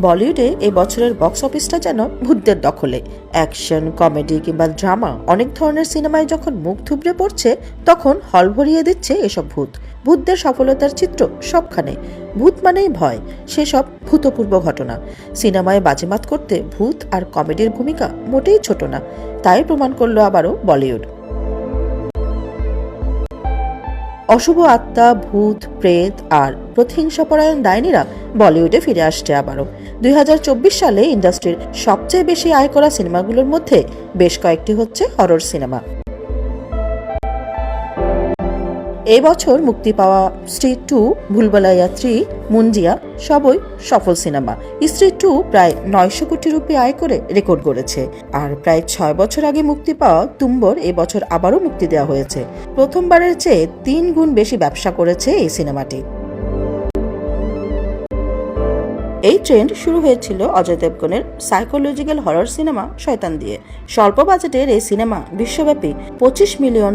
বলিউডে এই বছরের বক্স অফিসটা যেন ভূতদের দখলে। অ্যাকশন, কমেডি কিংবা ড্রামা অনেক ধরনের সিনেমায় যখন মুখ থুবড়ে পড়ছে, তখন হল ভরিয়ে দিচ্ছে এসব ভূতদের সফলতার চিত্র সবখানে। ভূত মানেই ভয়, সেসব ভূতপূর্ব ঘটনা। সিনেমায় বাজিমাত করতে ভূত আর কমেডির ভূমিকা মোটেই ছোট না, তাই প্রমাণ করলো আবারও বলিউড। অশুভ আত্মা, ভূত, প্রেত আর প্রতিহিংসাপরায়ণ ডাইনিরা বলিউডে ফিরে আসছে আবারও। 2024 সালে ইন্ডাস্ট্রির সবচেয়ে বেশি আয় করা সিনেমাগুলোর মধ্যে বেশ কয়েকটি হচ্ছে হরর সিনেমা। এই বছর মুক্তি পাওয়া স্ত্রী 2, ভুলভুলাইয়া 3, মুঞ্জিয়া সবই সফল সিনেমা। স্ত্রী 2 প্রায় 900 কোটি রুপি আয় করে রেকর্ড গড়েছে। আর প্রায় 6 বছর আগে মুক্তি পাওয়া তুম্বর এবছর আবারও মুক্তি দেওয়া হয়েছে। প্রথমবারের চেয়ে 3 গুণ বেশি ব্যবসা করেছে এই সিনেমাটি। এই ট্রেন্ড শুরু হয়েছিল অজয় দেবগনের সাইকোলজিক্যাল হরর সিনেমা শয়তান দিয়ে। স্বল্প বাজেটের এই সিনেমা বিশ্বব্যাপী $25 মিলিয়ন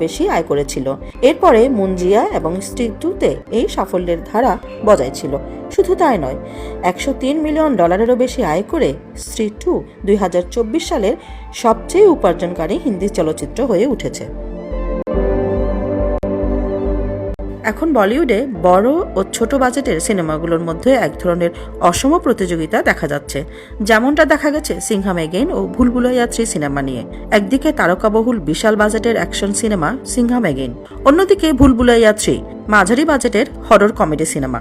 বেশি আয় করেছিল। এরপরে মুঞ্জিয়া এবং স্ত্রী 2-তে এই সাফল্যের ধারা বজায় ছিল। শুধু তাই নয়, $103 মিলিয়ন বেশি আয় করে স্ত্রী 2 2024 সালের সবচেয়ে উপার্জনকারী হিন্দি চলচ্চিত্র হয়ে উঠেছে। এখন বলিউডে বড় ও ছোট বাজেটের সিনেমাগুলোর মধ্যে এক ধরনের অসম প্রতিযোগিতা দেখা যাচ্ছে, যেমনটা দেখা গেছে সিংহাম এগেইন ও ভুলভুলাইয়া 3 সিনেমা নিয়ে। একদিকে তারকাবহুল বিশাল বাজেটের অ্যাকশন সিনেমা সিংহাম এগেইন, অন্যদিকে ভুলভুলাইয়া 3 মাঝারি বাজেটের horror comedy cinema.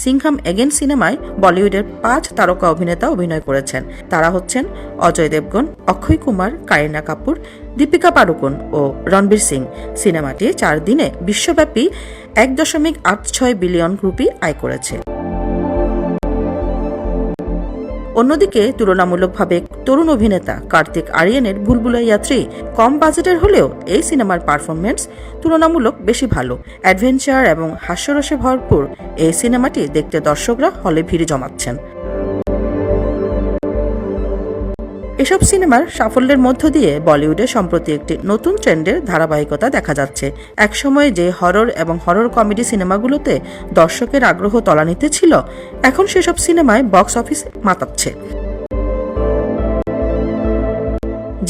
Singham again সিনেমায় বলিউডের 5 তারকা অভিনেতা অভিনয় করেছেন। তারা হচ্ছেন অজয় দেবগন, অক্ষয় কুমার, কারিনা কাপুর, দীপিকা পাড়ুকোন ও রণবীর সিং। সিনেমাটি 4 দিনে বিশ্বব্যাপী 1.86 বিলিয়ন রুপি আয় করেছে। অন্যদিকে তুলনামূলকভাবে তরুণ অভিনেতা কার্তিক আরিয়ানের ভুলভুলাইয়া 3 কম বাজেটের হলেও এই সিনেমার পারফরমেন্স তুলনামূলক বেশি ভালো। অ্যাডভেঞ্চার এবং হাস্যরসে ভরপুর এই সিনেমাটি দেখতে দর্শকরা হলে ভিড় জমাচ্ছেন। এসব সিনেমার সাফল্যের মধ্য দিয়ে বলিউডে সম্প্রতি একটি নতুন ট্রেন্ডের ধারাবাহিকতা দেখা যাচ্ছে। একসময় যে হরর এবং হরর কমেডি সিনেমাগুলোতে দর্শকের আগ্রহ তলানিতে ছিল, এখন সেসব সিনেমায় বক্স অফিস মাতাচ্ছে।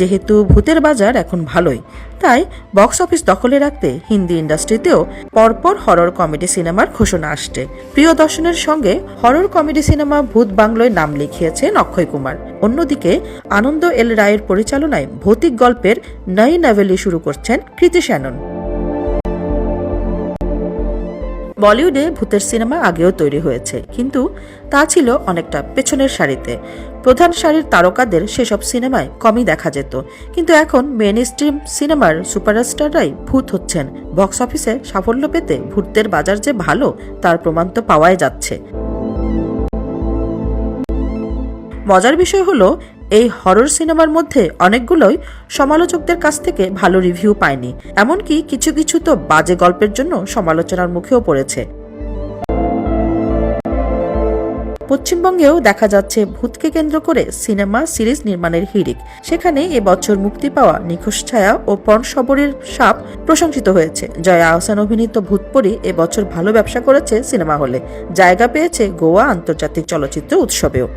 যেহেতু ভূতের বাজার এখন ভালোই, তাই বক্স অফিস দখলে রাখতে হিন্দি ইন্ডাস্ট্রিতেও পরপর হরর কমেডি সিনেমার ঘোষণা আসছে। প্রিয় দর্শনের সঙ্গে হরর কমেডি সিনেমা ভূত বাংলোয় নাম লিখিয়েছেন অক্ষয় কুমার। অন্যদিকে আনন্দ এল রায়ের পরিচালনায় ভৌতিক গল্পের নই নভেলি শুরু করছেন কৃতি শ্যানন। বলিউডে ভূতের সিনেমা আগেও তৈরি হয়েছে, কিন্তু তা ছিল অনেকটা পেছনের সারিতে। প্রধান সারির তারকাদের সেসব সিনেমায় কমই দেখা যেত, কিন্তু এখন মেইন স্ট্রিম সিনেমার সুপারস্টাররাই ভূত হচ্ছেন। বক্স অফিসে সাফল্য পেতে ভূতদের বাজার যে ভালো, তার প্রমাণ তো পাওয়াই যাচ্ছে। মজার বিষয় হলো, এই হরর সিনেমার মধ্যে অনেকগুলোই সমালোচকদের কাছ থেকে ভালো রিভিউ পায়নি। এমনকি কিছু কিছু তো বাজে গল্পের জন্য সমালোচনার মুখেও পড়েছে। পশ্চিমবঙ্গেও দেখা যাচ্ছে ভূতকে কেন্দ্র করে সিনেমা সিরিজ নির্মাণের হিড়িক। সেখানে এবছর মুক্তি পাওয়া নিখোঁজ ছায়া ও পণ শবরীর সাপ প্রশংসিত হয়েছে। জয়া আহসান অভিনীত ভূতপরী এবছর ভালো ব্যবসা করেছে সিনেমা হলে, জায়গা পেয়েছে গোয়া আন্তর্জাতিক চলচ্চিত্র উৎসবেও।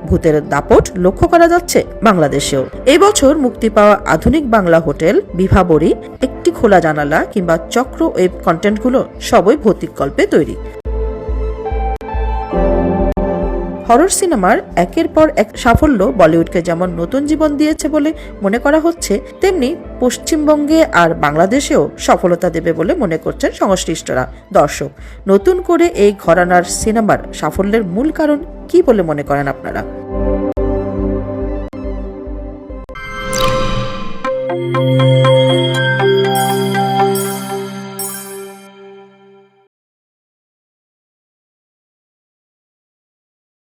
ভূতের দাপট লক্ষ্য করা যাচ্ছে বাংলাদেশেও। এই বছর মুক্তি পাওয়া আধুনিক বাংলা হোটেল, বিভাবরী, একটি খোলা জানালা কিংবা চক্র ওয়েব কন্টেন্টগুলো সবই ভৌতিক গল্পে তৈরি। হরর সিনেমার একের পর এক সাফল্য বলিউডকে যেমন নতুন জীবন দিয়েছে বলে মনে করা হচ্ছে, তেমনি পশ্চিমবঙ্গে আর বাংলাদেশেও সফলতা দেবে বলে মনে করছেন সংশ্লিষ্টরা। দর্শক, নতুন করে এই ঘরানার সিনেমার সাফল্যের মূল কারণ কি বলে মনে করেন আপনারা?